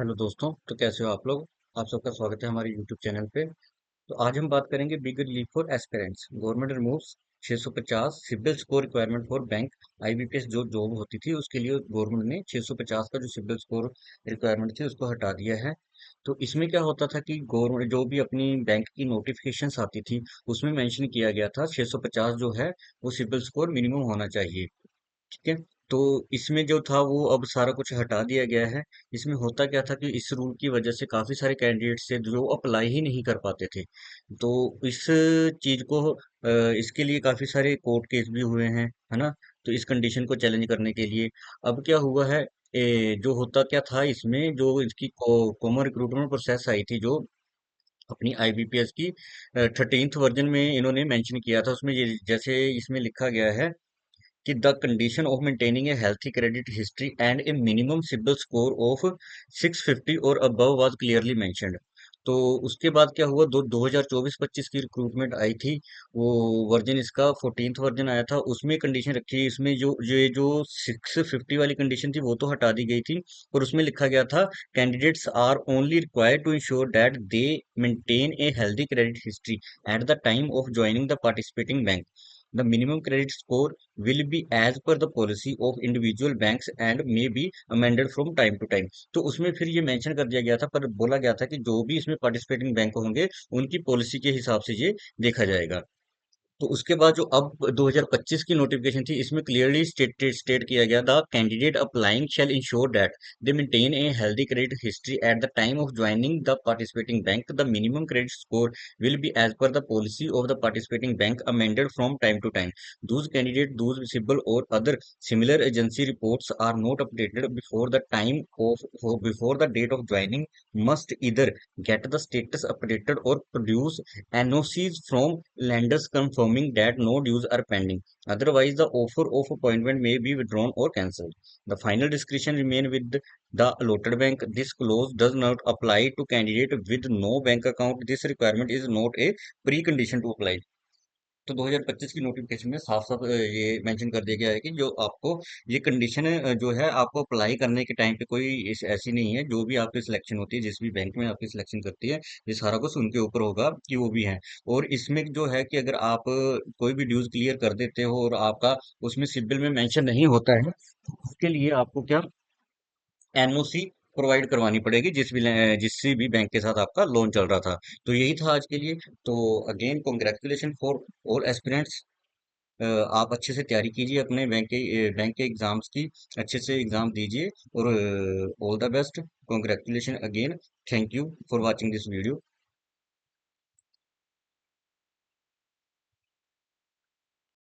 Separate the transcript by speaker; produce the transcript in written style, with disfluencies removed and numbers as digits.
Speaker 1: Hello दोस्तों। तो कैसे हो आप लोग। आप सबका स्वागत है हमारे यूट्यूब चैनल पे। तो आज हम बात करेंगे big relief for aspirants. Government removes 650 CIBIL score requirement for bank. IBPS जो जॉब होती थी उसके लिए गवर्नमेंट ने 650 का जो सिबिल स्कोर रिक्वायरमेंट थी उसको हटा दिया है। तो इसमें क्या होता था कि गवर्नमेंट जो भी अपनी बैंक की नोटिफिकेशंस आती थी उसमें मेंशन किया गया था 650 जो है वो सिबिल स्कोर मिनिमम होना चाहिए। ठीक है। तो इसमें जो था वो अब सारा कुछ हटा दिया गया है। इसमें होता क्या था कि इस रूल की वजह से काफी सारे कैंडिडेट्स थे जो अप्लाई ही नहीं कर पाते थे। तो इस चीज को इसके लिए काफी सारे कोर्ट केस भी हुए हैं, है ना। तो इस कंडीशन को चैलेंज करने के लिए अब क्या हुआ है, जो होता क्या था इसमें जो इसकी कॉमन रिक्रूटमेंट प्रोसेस आई थी जो अपनी आईबीपीएस की 13th वर्जन में इन्होंने मेंशन किया था। उसमें ये जैसे इसमें लिखा गया है कि the condition of maintaining A healthy credit history and A minimum CIBIL score of 650 और अबव वाज क्लियरली मेंशन्ड। तो उसके बाद क्या हुआ, 2024-25 की रिक्रूटमेंट आई थी। वो वर्जन इसका 14th वर्जन आया था, उसमें कंडीशन रखी। इसमें जो 650 वाली कंडीशन थी वो तो हटा दी गई थी। और उसमें लिखा गया था candidates are only required to ensure that they maintain a healthy credit history at the time of joining the participating bank. The minimum credit score will be as per the policy of individual banks and may be amended from time to time। तो उसमें फिर ये mention कर दिया गया था, पर बोला गया था कि जो भी इसमें पार्टिसिपेटिंग बैंक होंगे उनकी पॉलिसी के हिसाब से ये देखा जाएगा। तो उसके बाद जो अब 2025 की नोटिफिकेशन थी इसमें क्लियरली स्टेट किया गया the candidate applying shall ensure that they maintain a healthy credit history at the time of joining the participating bank. The minimum credit score will be as per the policy of the participating bank amended from time to time. Those candidates those visible or other similar agency reports are not updated before the time of before the date of joining must either get the status updated or produce NOCs from lenders confirming that no dues are pending. Otherwise, the offer of appointment may be withdrawn or cancelled. The final discretion remain with the allotted bank. This clause does not apply to candidate with no bank account. This requirement is not a precondition to apply। तो 2025 की notification में साफ साफ ये mention कर दिया गया है कि जो आपको ये कंडीशन जो है आपको अप्लाई करने के टाइम पे कोई ऐसी नहीं है। जो भी आपकी सिलेक्शन होती है जिस भी बैंक में आपकी सिलेक्शन करती है ये सारा कुछ उनके ऊपर होगा कि वो भी है। और इसमें जो है कि अगर आप कोई भी ड्यूज क्लियर कर देते हो और आपका उसमें सिबिल में मेंशन नहीं होता है तो उसके लिए आपको क्या एनओसी प्रोवाइड करवानी पड़ेगी जिस भी बैंक के साथ आपका लोन चल रहा था। तो यही था आज के लिए। तो again congratulation for all aspirants. आप अच्छे से तैयारी कीजिए अपने बैंक के एग्जाम्स की। अच्छे से एग्जाम दीजिए और all the best. Congratulation again. Thank you for watching this video.